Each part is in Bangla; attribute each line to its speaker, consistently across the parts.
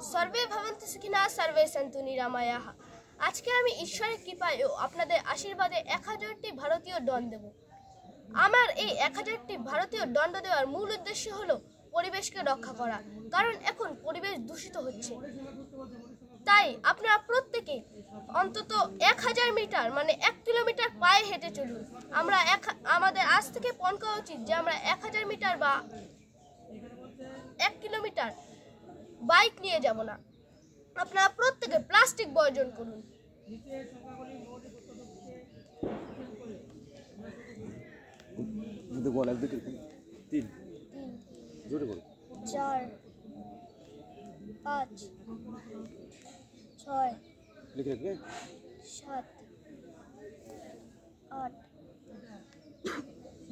Speaker 1: सर्वे भवन्तु सुखिनः सर्वे सन्तु निरामयाः। আজকে আমি ঈশ্বরের কৃপায় ও আপনাদের আশীর্বাদে 1000টি ভারতীয় দণ্ড দেব। আমার এই 1000টি ভারতীয় দণ্ড দেওয়ার মূল উদ্দেশ্য হলো পরিবেশকে রক্ষা করা, কারণ এখন পরিবেশ দূষিত হচ্ছে। তাই আপনারা প্রত্যেকে অন্তত 1000 মিটার মানে 1 কিলোমিটার পায়ে হেঁটে চলুন। আমাদের আজ থেকে পণ করা উচিত যে আমরা 1000 মিটার বা 1 কিলোমিটার বাইক নিয়ে যাব না। আপনারা প্রত্যেকে প্লাস্টিক বর্জন করুন। 4 5 6 7 8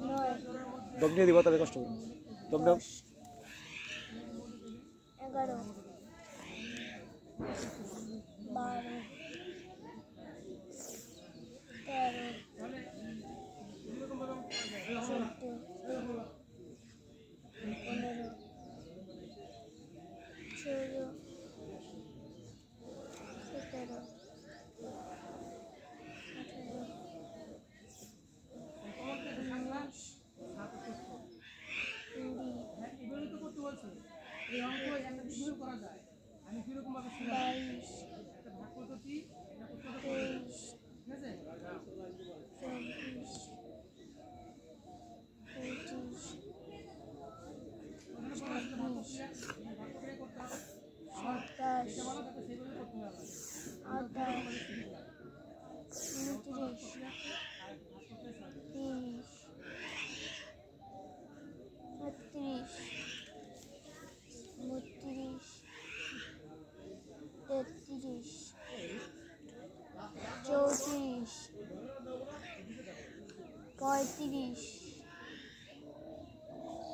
Speaker 1: 9
Speaker 2: দম নিয়ে দিবা তাহলে কষ্ট হবে। দম দাও।
Speaker 1: 11 12 13 50 51 52 53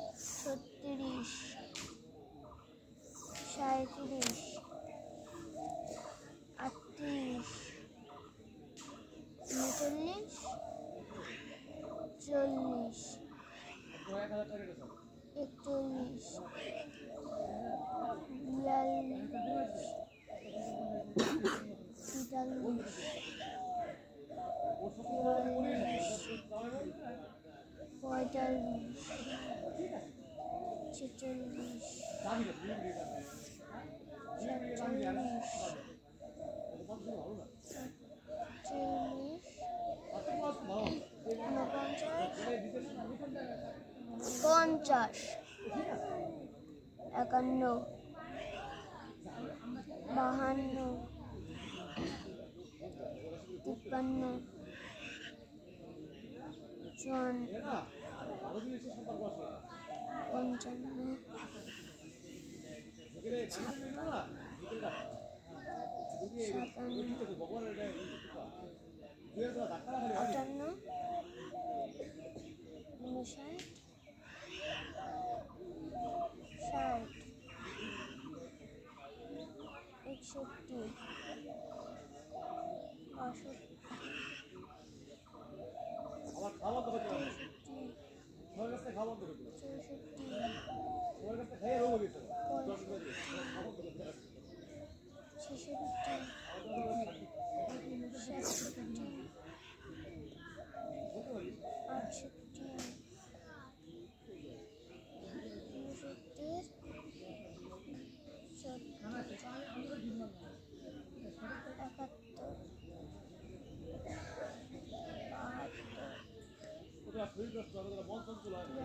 Speaker 1: 87 88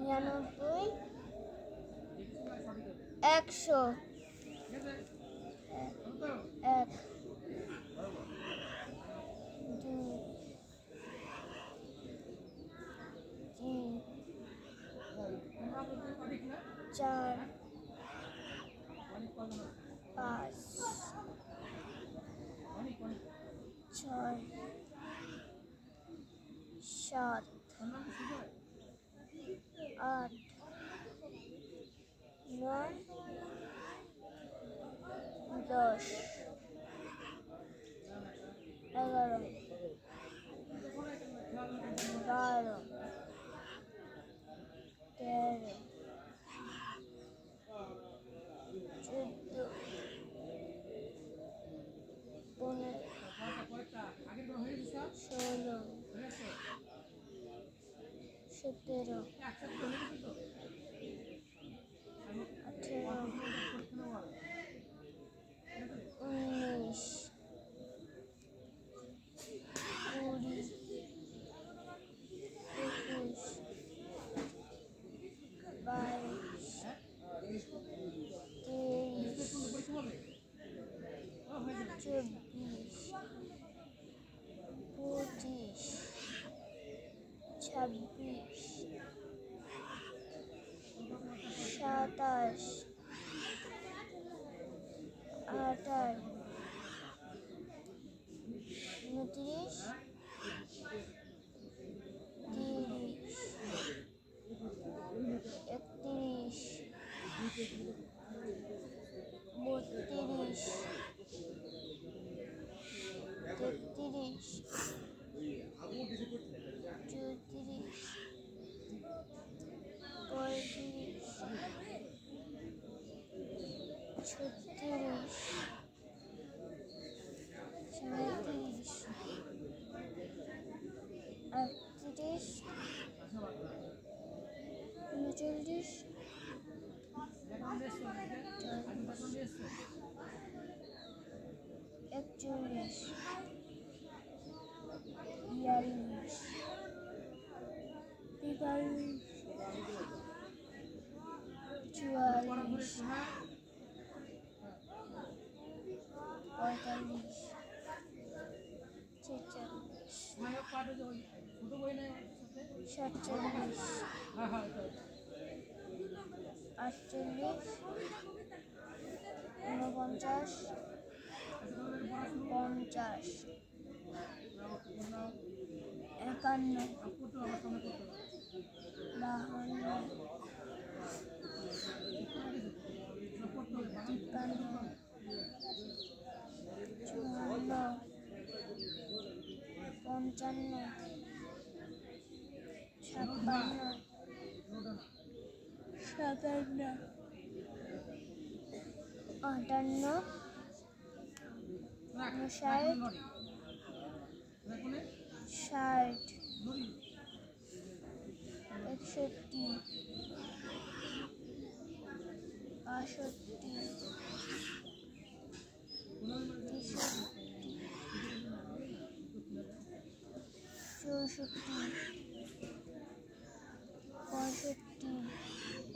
Speaker 1: নিরানব্বই, একশো, এক, দুই, তিন, চার, পাঁচ, ছয়, সাত, আট, নয়, 10, 11, 12, 13, 14, 15, 16, 17, 18, 19, 20, 21, 22, 23, 24, 25, 26, 27, 29, 30, 31, 32, 33, 34, 35, 36, 37, 38, 39, 41, 42, 43, 44, 45, 46, 47, 48, 49, 50, 51,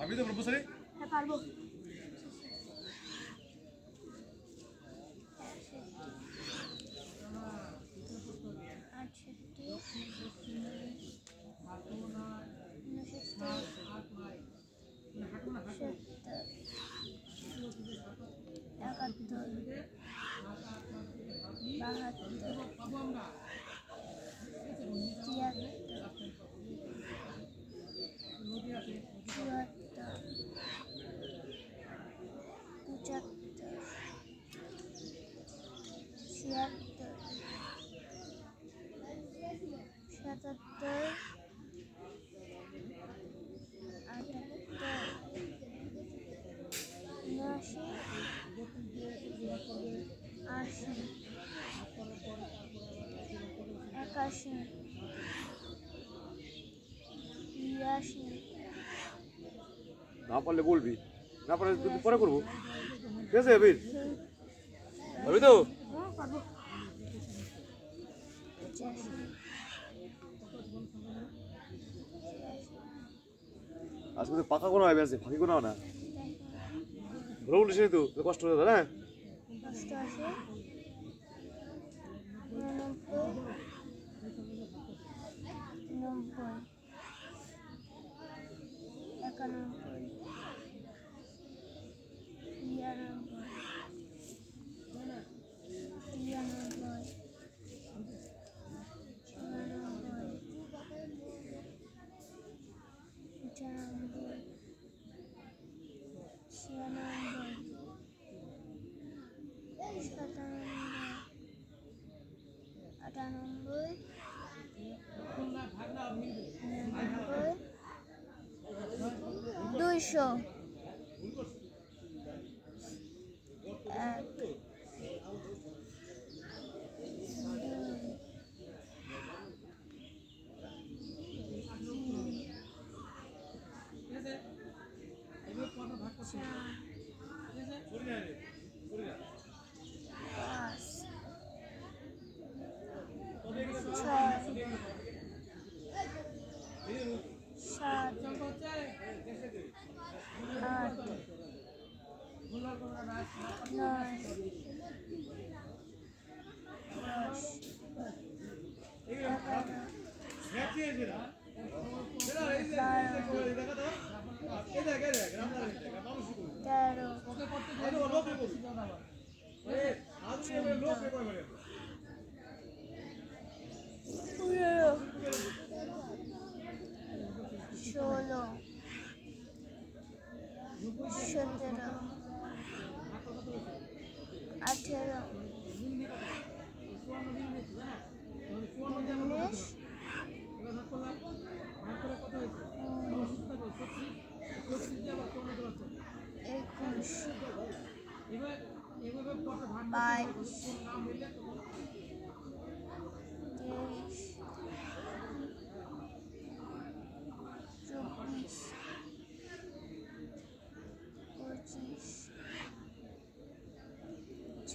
Speaker 2: আমি তো প্রফেসর
Speaker 1: হ্যাঁ পারবো। 81, 85
Speaker 2: না পারলে বলবি, না পারলে দুদিন পরে করবো। ঠিক আছে আবির? পারবি তো?
Speaker 1: পাবো 85
Speaker 2: আজকে তো পাকা কোনো আইবে আছে, ফাঁকি কোনো না। ভুল বলিস নি তো, কষ্ট হয়ে যাবে না?
Speaker 1: 88 90 দুইশো এক সাত আট নয় 26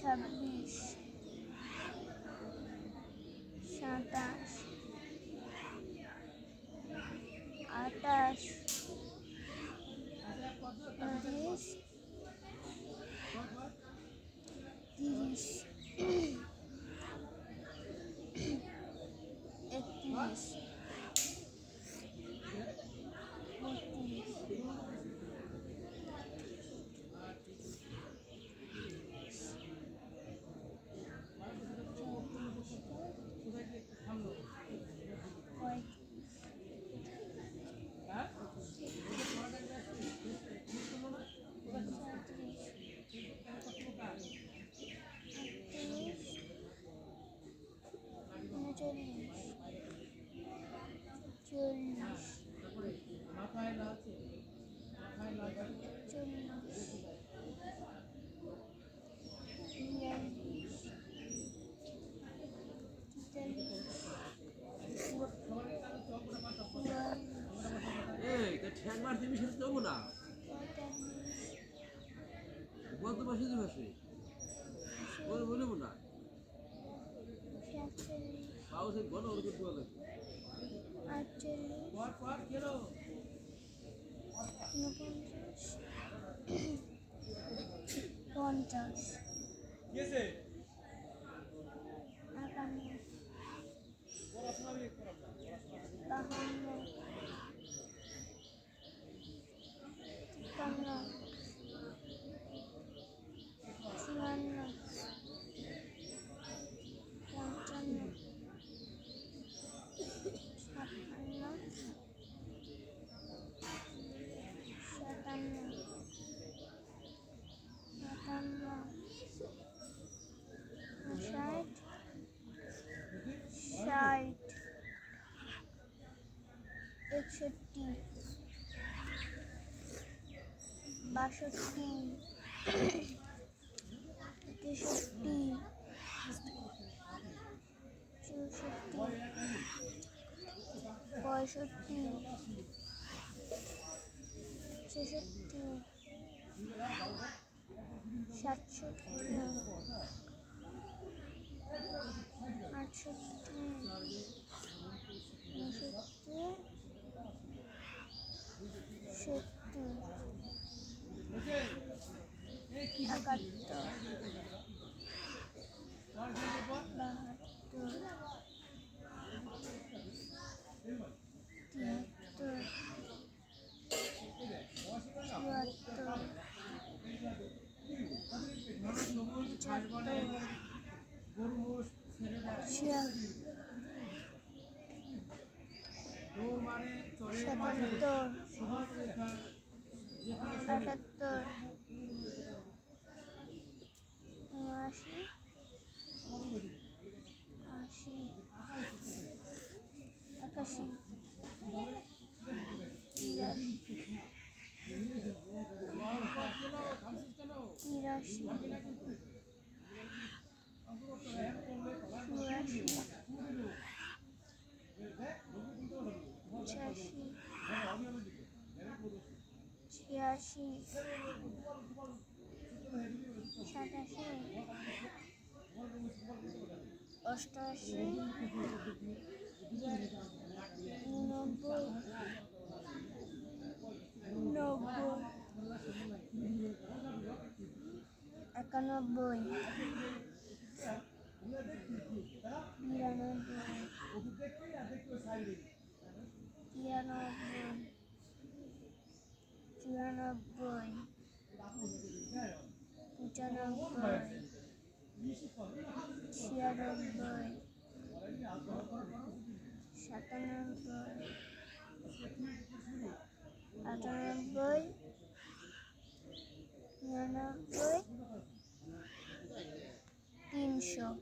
Speaker 1: 27 28 29 30 31 62 63 64 65 ছেষট্টি, সাতষট্টি, আটষট্টি, উনসত্তর, সত্তর, একাত্তর, বাহাত্তর, তিয়াত্তর, চুয়াত্তর, পঁচাত্তর, ছিয়াত্তর, সাতাত্তর, আটাত্তর, উনআশি, আশি, একাশি, বিরাশি, তিরাশি, চুরাশি, পঁচাশি, ছিয়াশি, সাতাশি, অষ্টাশি, উননব্বই, নব্বই, একানব্বই, বিরানব্বই, তিরানব্বই, চুরানব্বই, পঁচানব্বই, ছিয়ানব্বই, সাতানব্বই, আটানব্বই, নিরানব্বই, 300,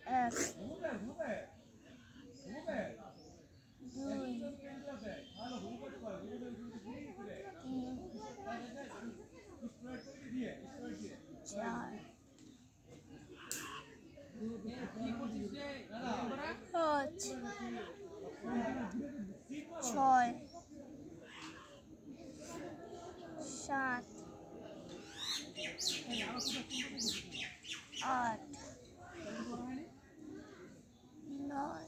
Speaker 1: 1, 2, 3, 4, 5, 6, 7, 8, 9,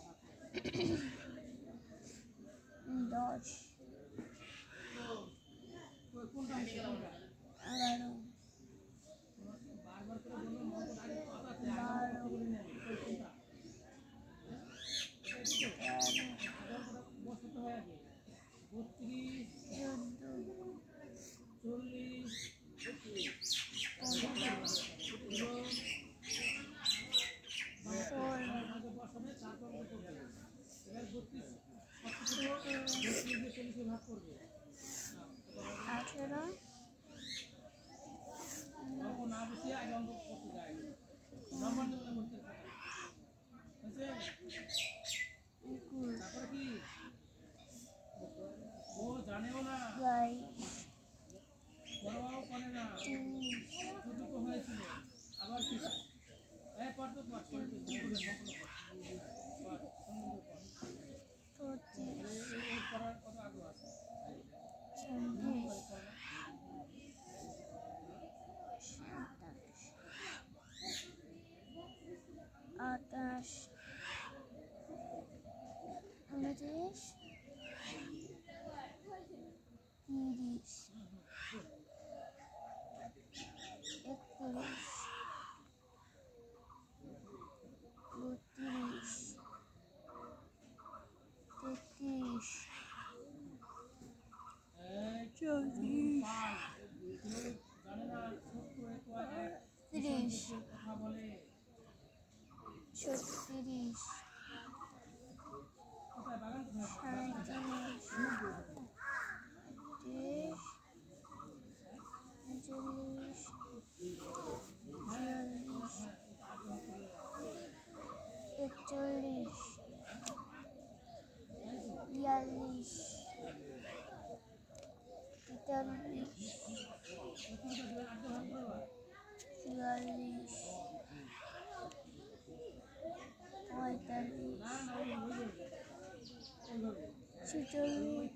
Speaker 1: 10, 11, 45, ছেচল্লিশ,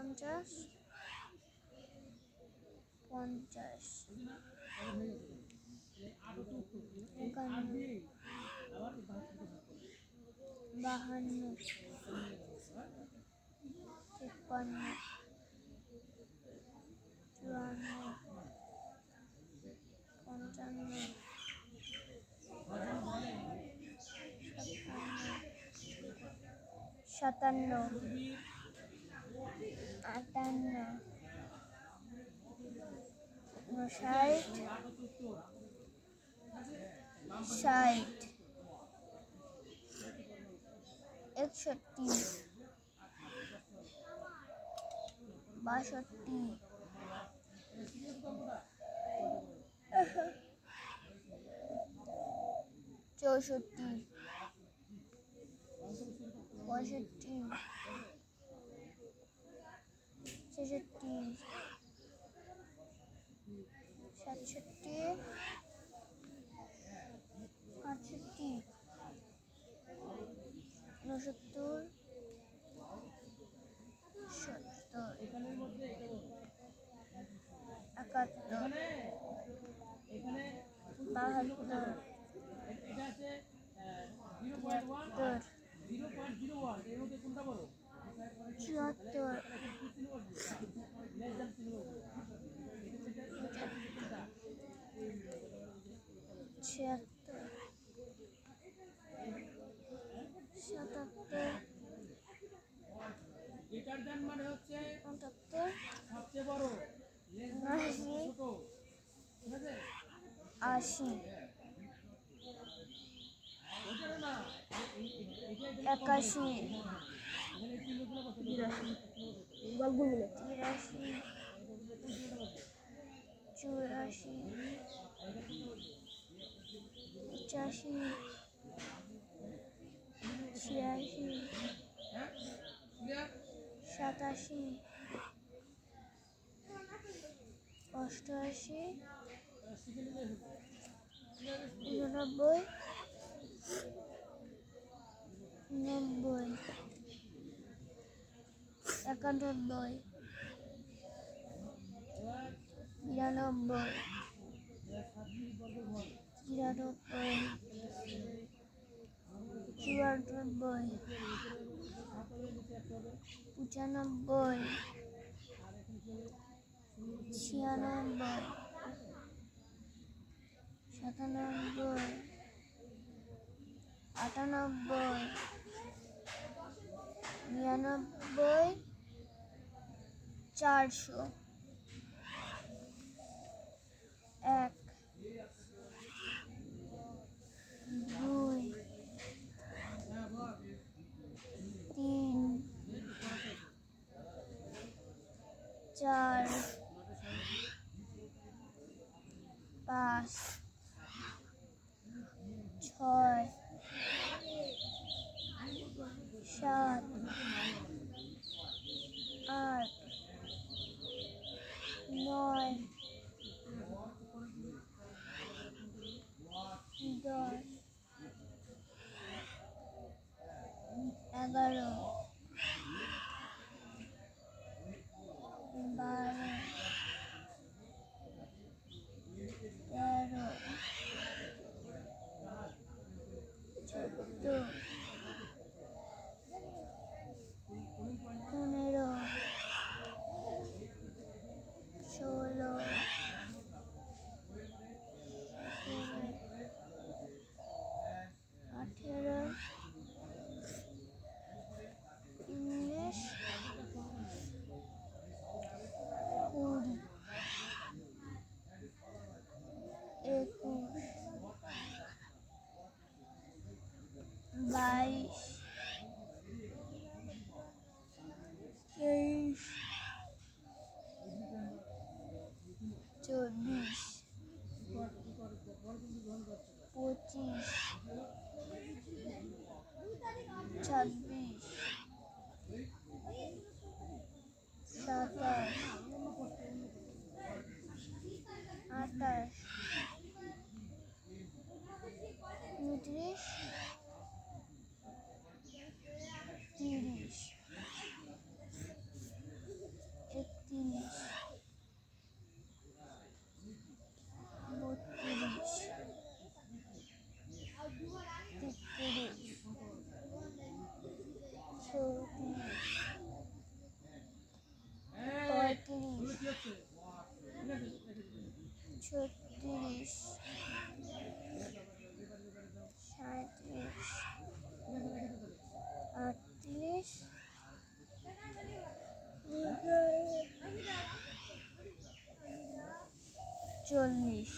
Speaker 1: 48, 49, 50, 51, 52, 53, 54, 55, 56, 57, 58, 60, 61, 62, 63, 64, 67, 68, 69, 80, 81, 88, 89, 90, 91, 92, 93, 94, 95, 96, 97, 98, 99, 400, 1, 2, 3, 4, 5, 6, 7, 8, 9, 10, 11, 12, 13, 14, 15, 16, 36 37 38 40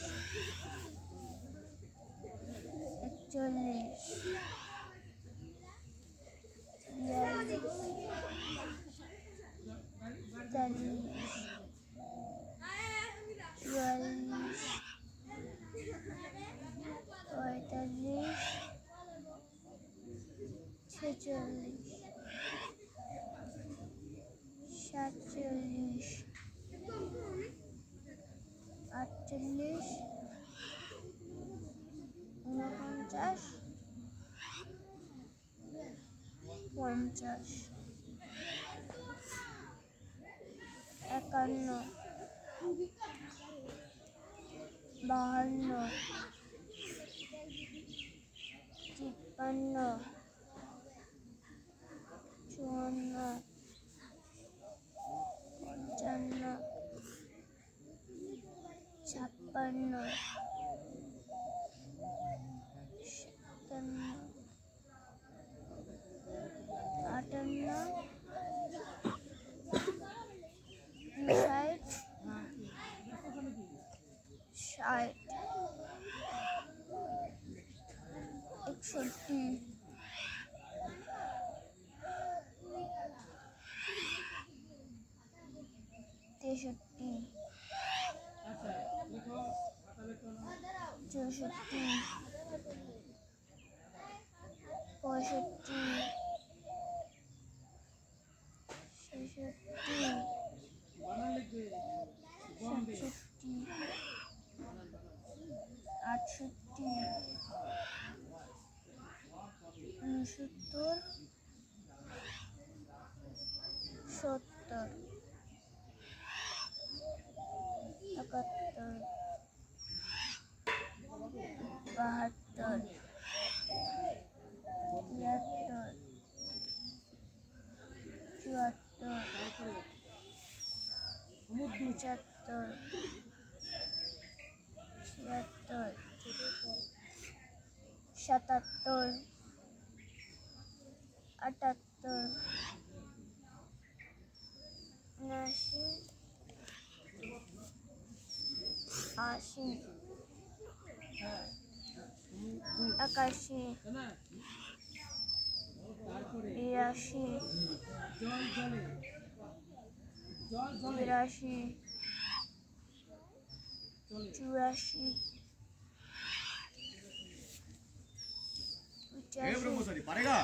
Speaker 2: ब्रह्मचारी पारेगा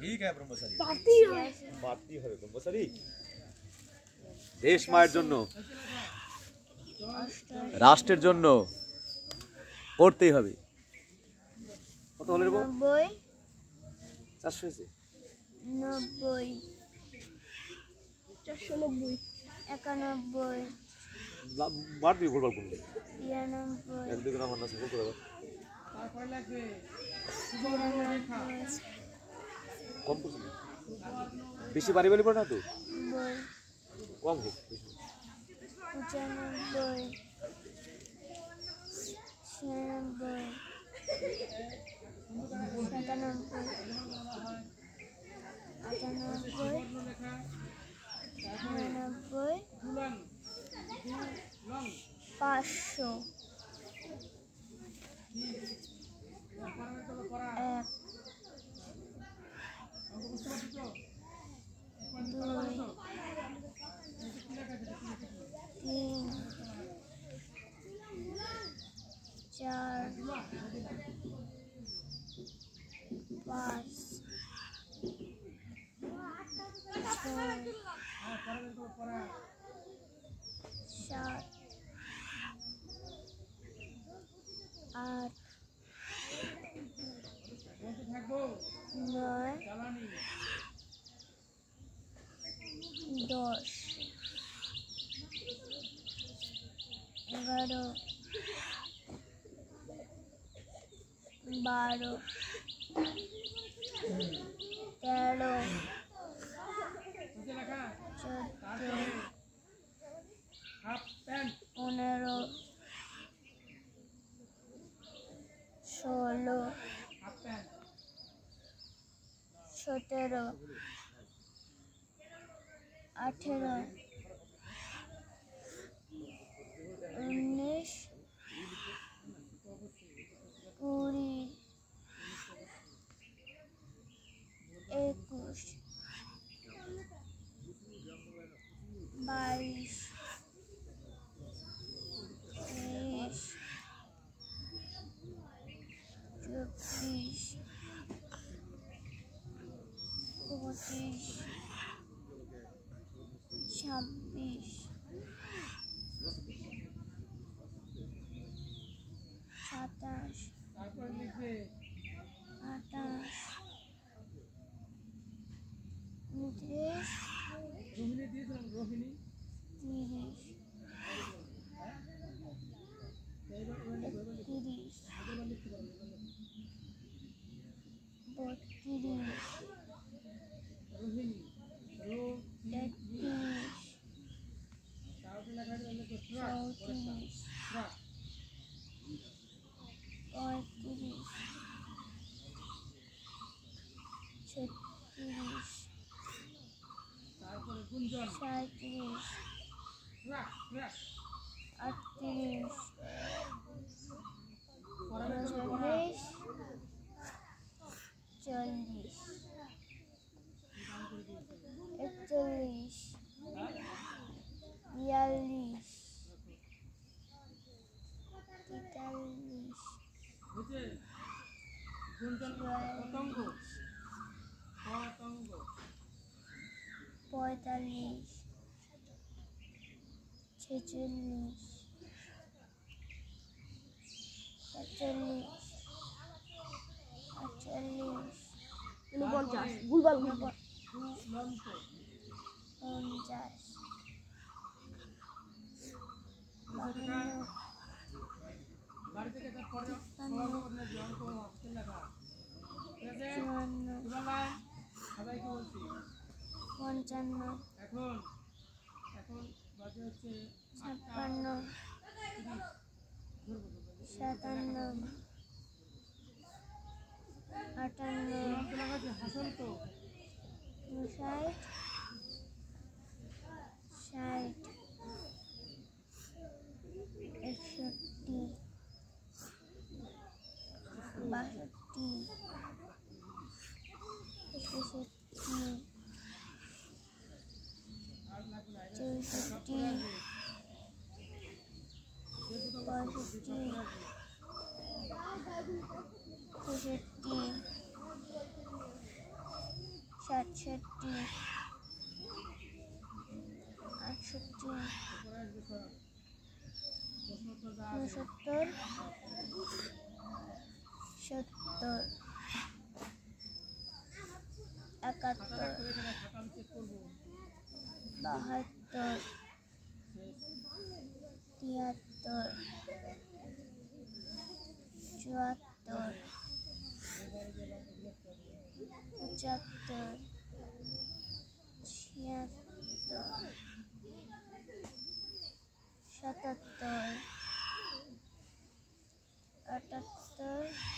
Speaker 2: ठीक है ब्रह्मचारी पाती है ब्रह्मचारी देश माয়ের জন্য রাষ্ট্রের জন্য পড়তেই হবে কত হলো রে 400 হয়েছে
Speaker 1: 90 490 91
Speaker 2: মার দিবি ভুলভাল করলে
Speaker 1: 92
Speaker 2: এক দুই গ্রাম না সকল করে
Speaker 3: তারপরে লাগবে
Speaker 2: কম করছিস বেশি বাড়ি বাড়ি পড়ে না তো কম হোক
Speaker 1: 95 500 12 13 14
Speaker 3: হাফ প্যান্ট
Speaker 1: 15 16
Speaker 3: হাফ প্যান্ট
Speaker 1: 17 18 19 20 21 22 23 24 25 26 27
Speaker 3: তারপর লিখবে
Speaker 1: 28 29
Speaker 3: রোহিণী দিয়েছিলাম রোহিণী
Speaker 1: 30
Speaker 3: এইবার লিখবে
Speaker 1: 31
Speaker 3: আগেরবার লিখতে পারবে
Speaker 1: 32
Speaker 3: রোহিণী রো
Speaker 1: 33
Speaker 3: তারপর লেখা লিখবে ট্রাক
Speaker 1: 34
Speaker 3: ট্রাক
Speaker 1: 35 36
Speaker 3: তারপরে গুঞ্জন
Speaker 1: 37
Speaker 3: ট্রাক ট্রাক
Speaker 1: 38
Speaker 3: পড়াবে তো
Speaker 1: 39 40 41 42 43
Speaker 3: বুঝে গুঞ্জন পতঙ্গ পতঙ্গ
Speaker 1: 45 46 47 48 49 ভুলভাল ভুলভাল
Speaker 3: দুলন্ত
Speaker 1: 50
Speaker 3: বাড়ি থেকে তার পরে পড়াশোনা অঙ্ক অক্ষর লেখা ঠিক আছে
Speaker 1: 54
Speaker 3: এবার সবাইকে বলছি
Speaker 1: 55
Speaker 3: এখন এখন বাজে হচ্ছে
Speaker 1: 56 57 58
Speaker 3: লেখা আছে হাসন্ত
Speaker 1: 59 60 61 62 63 64 65 66 67 68 69 70 71 72 73 74 75 76 77 78 79 80 81 82 83 84 85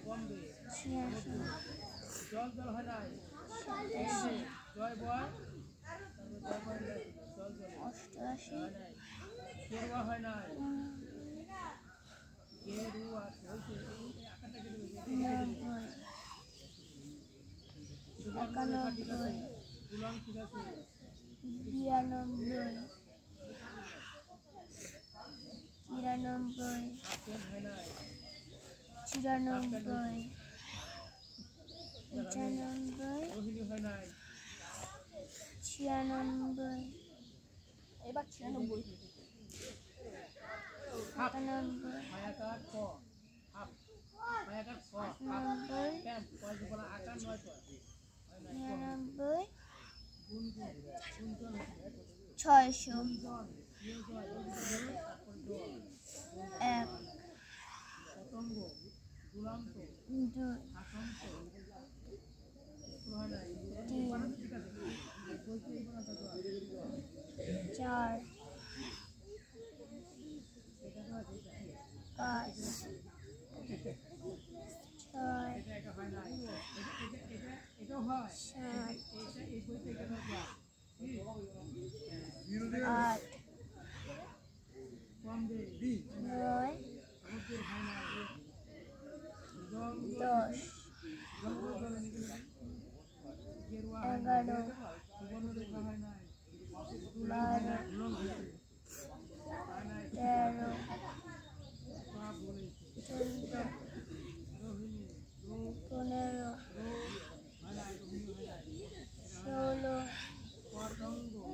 Speaker 1: 86
Speaker 3: জল জল হয় নাই
Speaker 1: 87
Speaker 3: জয় বয় তারপর জয় বয় জল জল
Speaker 1: 88
Speaker 3: হয় নাই কেরুয়া হয় নাই কেরুয়া চলছে এই আকারটা কেটে দেবে
Speaker 1: 91
Speaker 3: দুলন ঠিক আছে
Speaker 1: 92 93
Speaker 3: হাফেন হয় নাই
Speaker 1: 94 95
Speaker 3: রোহিণী হয় নাই
Speaker 1: 96 এবার 96
Speaker 3: হাফ
Speaker 1: 97
Speaker 3: হায়াকার ক
Speaker 1: 600 1
Speaker 3: পতঙ্গ দুরান্ত
Speaker 1: 2
Speaker 3: আতঙ্ক
Speaker 1: 3 4 5 6
Speaker 3: এটা হয় না এটাও হয়
Speaker 1: 7
Speaker 3: এটা এই বইতে এটা হয়
Speaker 1: 8
Speaker 3: কম দে দি
Speaker 1: 9
Speaker 3: আমাদের হয় না জল
Speaker 1: 10
Speaker 3: জল জল নিকলে গেরুয়া
Speaker 1: 11
Speaker 3: সুবর্ণ রেখা হয় না
Speaker 1: 12
Speaker 3: ঝুলন হয়েছে
Speaker 1: 13
Speaker 3: সব বলেছে
Speaker 1: 14
Speaker 3: রোহিণী রো
Speaker 1: 15
Speaker 3: রো হয় না রোহিণী হয় না
Speaker 1: 16
Speaker 3: পতঙ্গ
Speaker 1: 17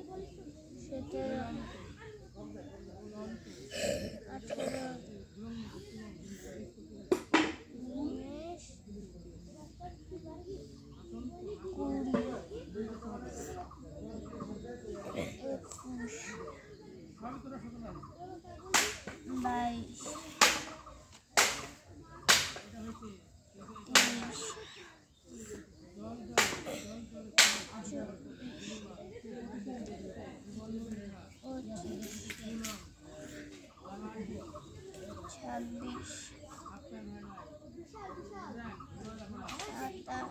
Speaker 1: 18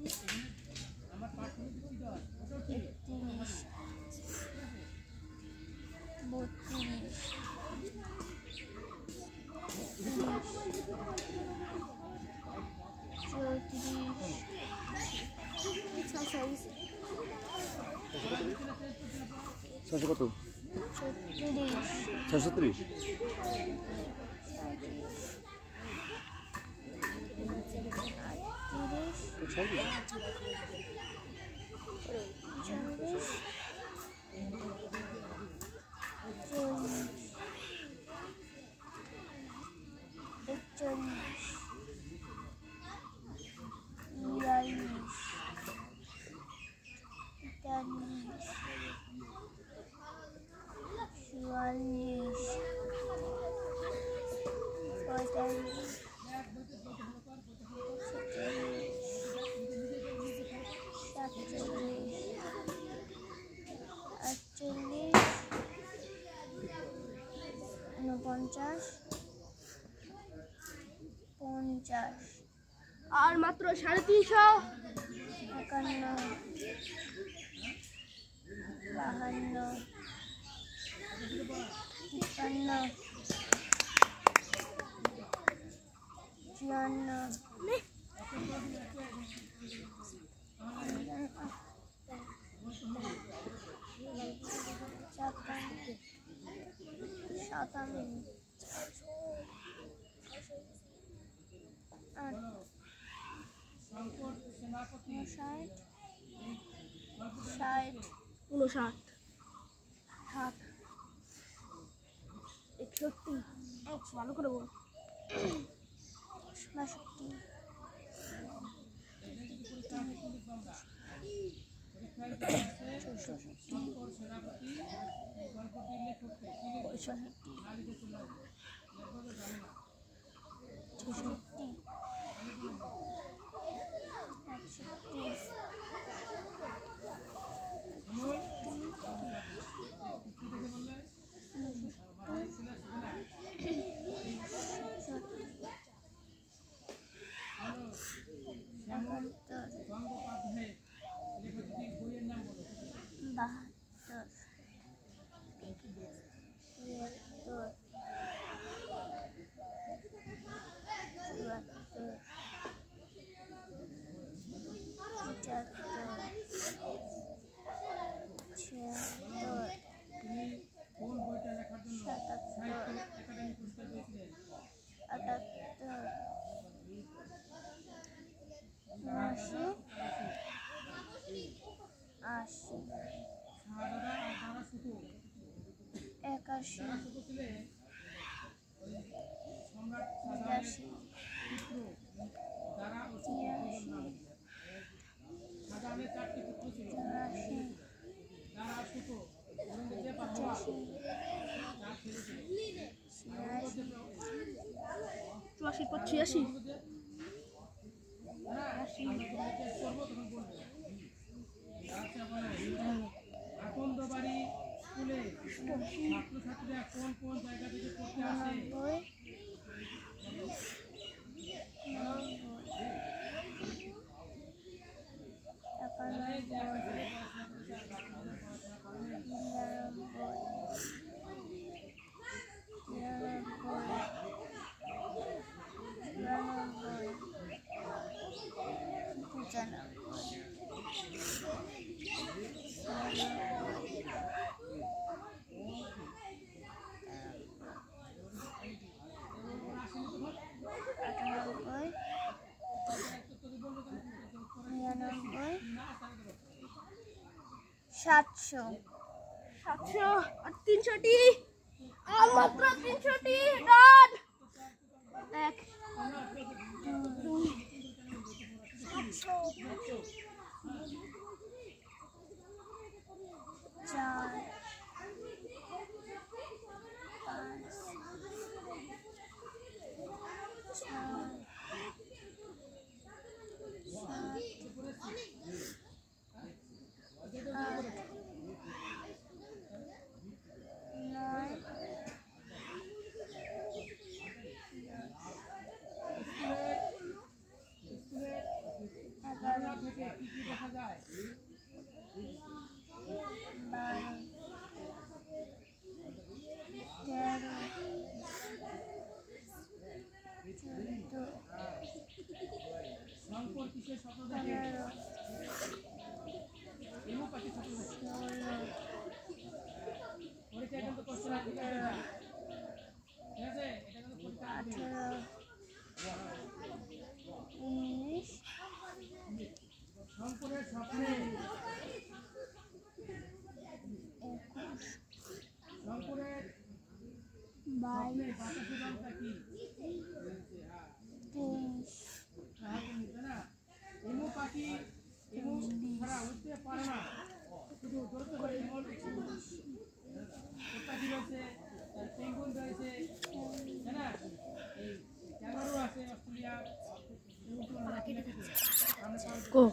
Speaker 1: 19
Speaker 2: ছয়শো কত?
Speaker 1: 36
Speaker 2: 630।
Speaker 1: আর মাত্র 350 51 52 53 ভালো করে বল 62 81
Speaker 3: তাদের 4টি পুত্র ছিল যারা সুত ঔরঙ্গজেব আর নবাব 4 ছেলে ছিল।
Speaker 1: চুরাশির পর 86।
Speaker 3: আকন্দবাড়ি স্কুলে ছাত্রছাত্রীরা কোন কোন জায়গা থেকে পড়তে আসে?
Speaker 1: সাতশো আর 300টি, আর মাত্র 300টি রান। 1 2 4
Speaker 3: থেকে কি কি দেখা যায়?
Speaker 1: 12
Speaker 3: শঙ্কর কিসের স্বপ্ন দেখে? এমু পাখির স্বপ্ন দেখে। পরীক্ষা কিন্তু কোশ্চেন আসবে ঠিক আছে? এটা কিন্তু পরীক্ষা আসবে।
Speaker 1: 19
Speaker 3: শঙ্করের স্বপ্নে শঙ্করের স্বপ্নে বাতাসের রংটা কি? এমু পাখি এমু ছাড়া উঠতে পারে না, শুধু দৌড়তে পারে। পাখি রয়েছে, পেঙ্গুইন রয়েছে, তাই না? এই ক্যাঙ্গারু আছে অস্ট্রেলিয়া।
Speaker 1: গো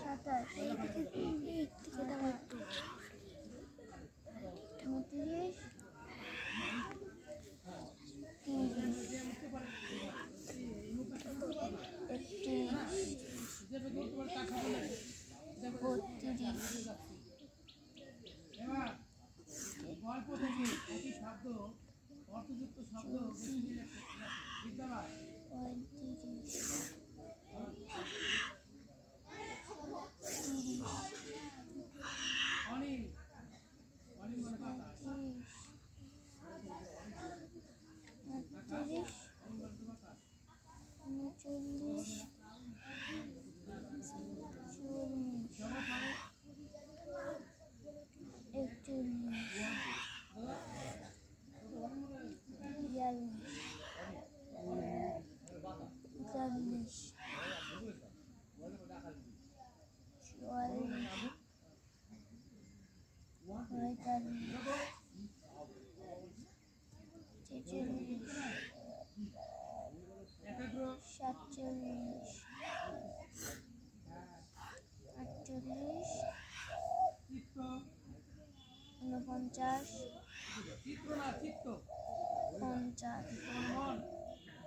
Speaker 3: এবার গল্প থেকে একই শব্দ অর্থযুক্ত শব্দ বিদ্যালয় অনিল অনিল মানে কথা একাগ্র
Speaker 1: 47 48
Speaker 3: চিত্ত
Speaker 1: 49
Speaker 3: চিত্র না চিত্ত
Speaker 1: 50
Speaker 3: মন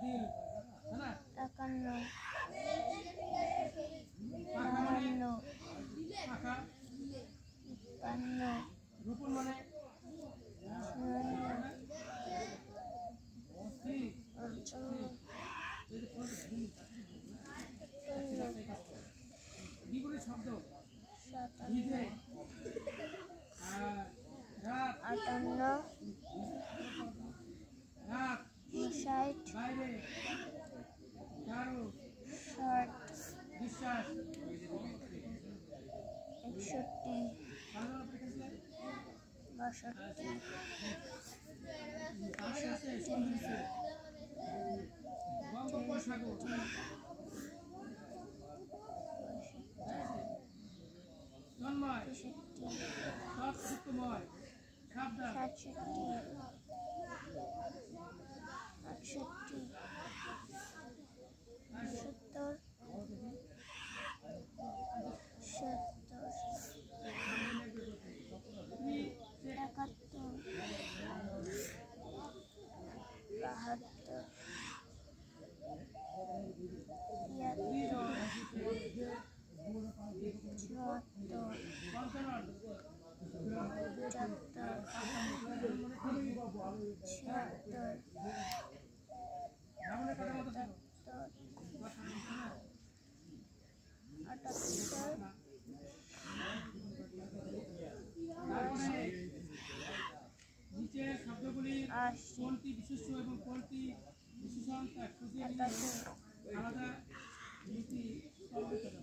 Speaker 3: দিল তাই না?
Speaker 1: 51
Speaker 3: পাখা মানে
Speaker 1: 52
Speaker 3: পাখা
Speaker 1: 52
Speaker 3: রূপন মানে বিপরীত শব্দ ভিজে আর রাত
Speaker 1: 58
Speaker 3: রাত
Speaker 1: 60
Speaker 3: বাইরে চারু
Speaker 1: 60
Speaker 3: বিশ্বাস
Speaker 1: 61
Speaker 3: সাধারণ পরীক্ষা
Speaker 1: 62
Speaker 3: তাদের আছে সন্ধিছে বঙ্গোপসাগর নিচের শব্দগুলির কোনটি বিশেষ্য এবং কোনটি বিশেষণ তা খুঁজে নিয়ে আলাদা নীতি স্তম্ভিত করো।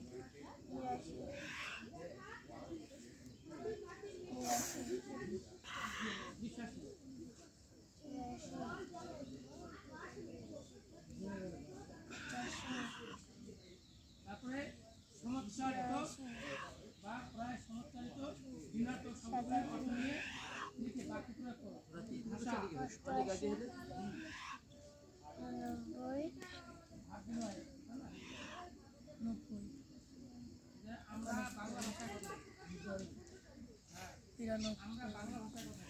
Speaker 3: বিশ্বাসী, তারপরে সমচ্চারিত বা প্রায় সমচ্চারিত ভিন্নাত্মক শব্দগুলির অর্থ নিয়ে লিখে বাক্য প্রয়োগ করো। ভাষা, আমরা বাংলা ভাষায় কথা বলি। আমরা বাংলা ভাষায় কথা বলি।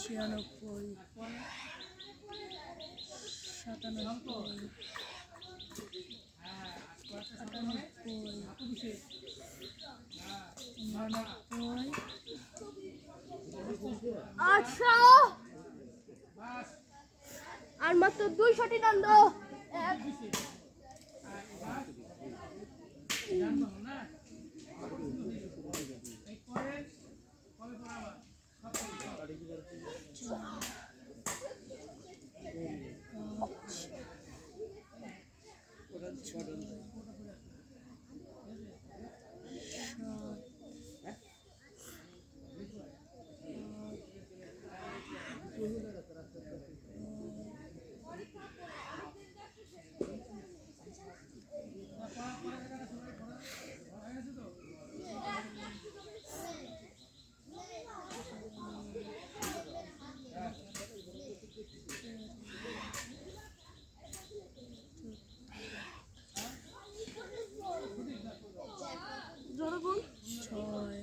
Speaker 4: ছিয়ানব্বই, সাতানব্বই, আটানব্বই, উননব্বই,
Speaker 1: 800 আর মাত্র 200টি দণ্ড।
Speaker 4: ছয়,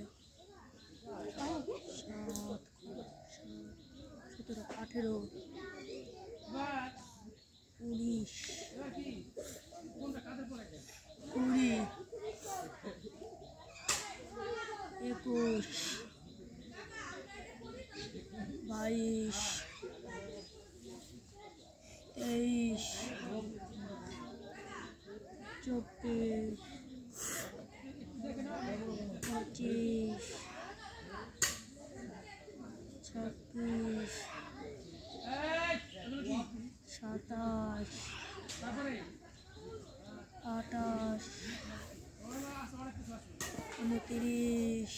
Speaker 4: সাত, 17, 18, 19,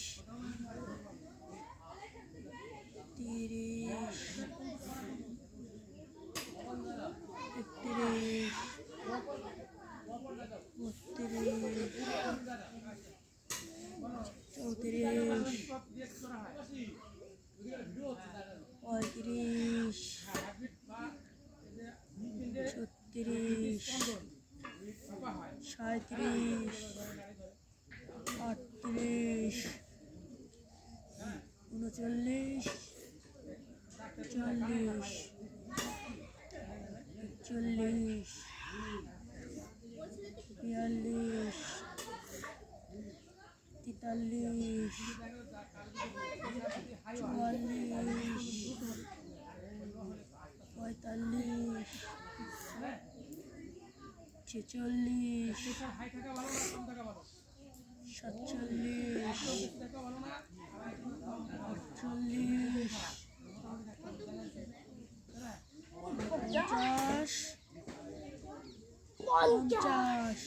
Speaker 4: 20, 21, 22, 23, 24, 25, 26, 27, 28, 29, 30, 31,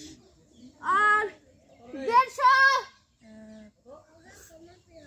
Speaker 1: আর 150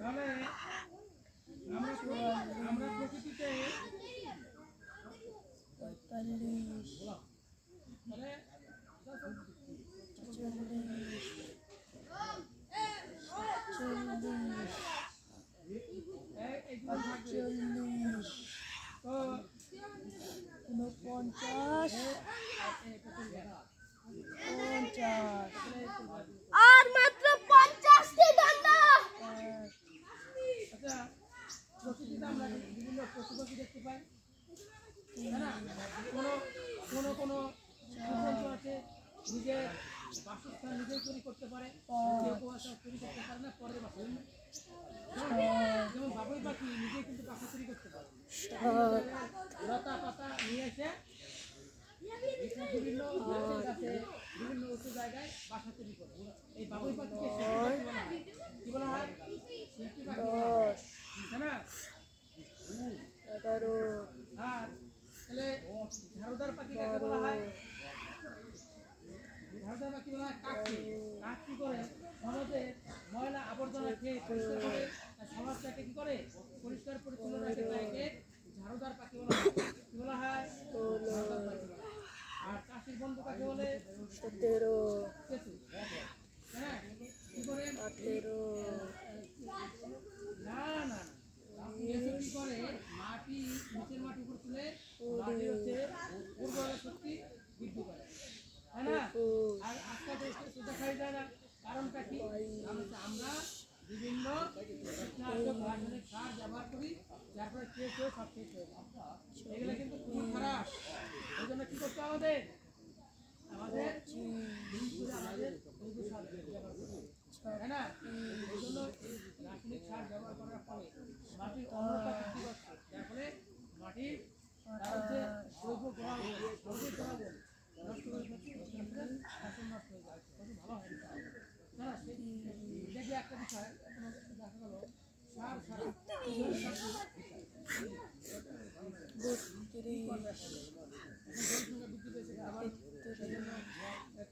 Speaker 3: তাহলে আমরা প্রকৃতিতে তাহলে
Speaker 1: আর মাত্র 50টি দণ্ড।
Speaker 3: আচ্ছা, প্রকৃতিতে আমরা বিভিন্ন পশু পাখি দেখতে পাই, তাই না? কোনো কোনো জীবজন্তু আছে নিজের বাসস্থান নিজেই তৈরি করতে পারে, কেউ কেউ আছে তৈরি করতে পারে না, পরের বাসস্থান। যেমন বাবুই পাখি নিজেই কিন্তু বাসা তৈরি করতে পারে, লতা পাতা নিয়ে এসে বিভিন্ন গাছে বিভিন্ন উঁচু জায়গায় বাসা তৈরি করে। এই বাবুই পাখিকে কি বলা হয়? শিল্পী পাখি বলা হয়, তাই না? আর তাহলে ঝাড়ুদার পাখি কাকে বলা হয়? ঝাড়ুদার পাখি বলা হয় কাককে। কাক কি করে? সমাজে ময়লা আবর্জনা খেয়ে পরিষ্কার করে সমাজটাকে কি করে? পরিষ্কার পরিচ্ছন্ন রাখে, তাই একে ঝাড়ুদার পাখি বলা হয়। কি বলা হয়? ঝাড়ুদার পাখি বলা হয়। আর কাশির বন্ধু কাকে বলে? কেঁচু। হ্যাঁ, কি করে? না না, কেঁচু কি করে? মাটি, নিচের মাটি উপর তুলে মাটির হচ্ছে উর্বরতা শক্তি বৃদ্ধি করে, তাই না? আর আজকাল তো দেখাই যায় না, কারণটা কি? আমরা বিভিন্ন রাসায়নিক সার ব্যবহার করি, যার ফলে কেউ সব শেষ হয়ে যায়। এগুলো কিন্তু খুবই খারাপ। এই জন্য কি করতে হবে? আমাদের জৈব সার ব্যবহার করতে হবে, তাই না? এই জন্য রাসায়নিক সার ব্যবহার করার ফলে মাটির অম্লতা বৃদ্ধি পাচ্ছে, যার ফলে মাটির হচ্ছে জৈব গুণাগুণ নষ্ট করে ফেলছে, ফসল নষ্ট হয়ে যায়, ফসল ভালো হয় না। দেখি একটা বিষয় দেখা গেল সার ছাড়া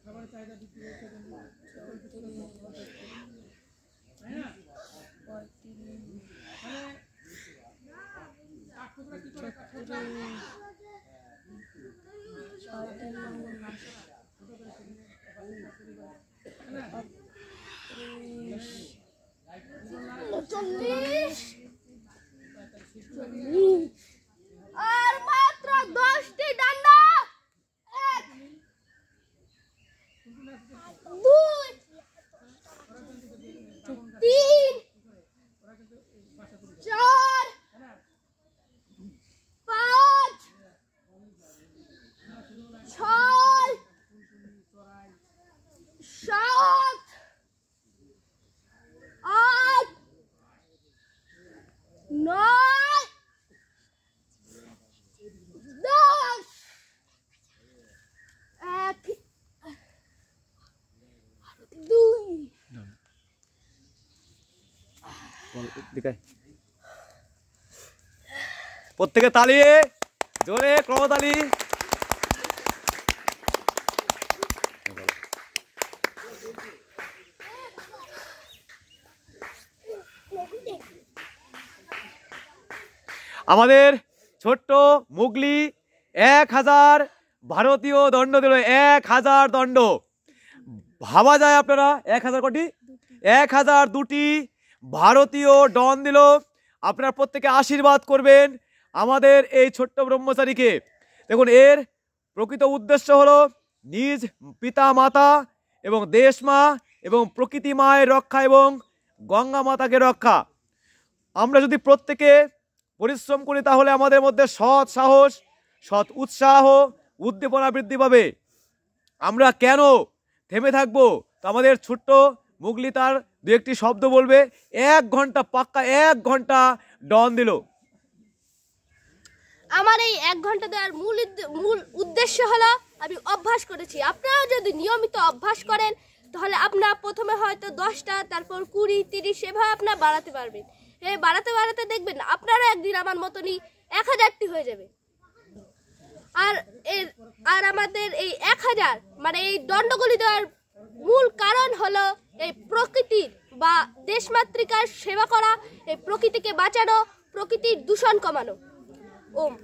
Speaker 3: খাবারের চাহিদা বৃদ্ধি পেয়েছে, তাই না? মানে কাঠঠোকরা কি করে? কাঠঠোকরা
Speaker 1: আর মাত্র 10টি দণ্ড। 1 2 3 4 5 6 7 8 9 10 1 2
Speaker 2: প্রত্যেকে তালি, জোরে ক্রমতালি। আমাদের ছোট্ট মুগলি 1000 ভারতীয় দণ্ড দিল। 1000 দণ্ড। ভাবা যায় আপনারা 1000 কোটি? 1002টি ভারতীয় ডন দিল। আপনারা প্রত্যেকে আশীর্বাদ করবেন আমাদের এই ছোট্ট ব্রহ্মচারীকে। দেখুন, এর প্রকৃত উদ্দেশ্য হলো নিজ পিতা মাতা এবং দেশ মা এবং প্রকৃতি মায়ের রক্ষা এবং গঙ্গা মাতাকে রক্ষা। আমরা যদি প্রত্যেকে পরিশ্রম করি তাহলে আমাদের মধ্যে সৎ সাহস, সৎ উৎসাহ, উদ্দীপনা বৃদ্ধি পাবে। আমরা কেন থেমে থাকবো? তো আমাদের ছোট্ট মুগলি তার দু একটি শব্দ বলবে। 1 ঘন্টা, পাক্কা 1 ঘন্টা ডন দিল।
Speaker 1: আমার এই 1 ঘন্টা দেওয়ার মূল উদ্দেশ্য হলো আমি অভ্যাস করেছি। আপনারাও যদি নিয়মিত অভ্যাস করেন তাহলে আপনারা প্রথমে হয়তো 10টা, তারপর 20, 30 এভাবে আপনারা বাড়াতে পারবেন। এই বাড়াতে বাড়াতে দেখবেন আপনারা একদিন আমার মতনই 1000টি হয়ে যাবে। আর আমাদের এই 1000 মানে এই দণ্ডগুলি দেওয়ার মূল কারণ হলো এই প্রকৃতির বা দেশমাতৃকার সেবা করা, এই প্রকৃতিকে বাঁচানো, প্রকৃতির দূষণ কমানো। ওম।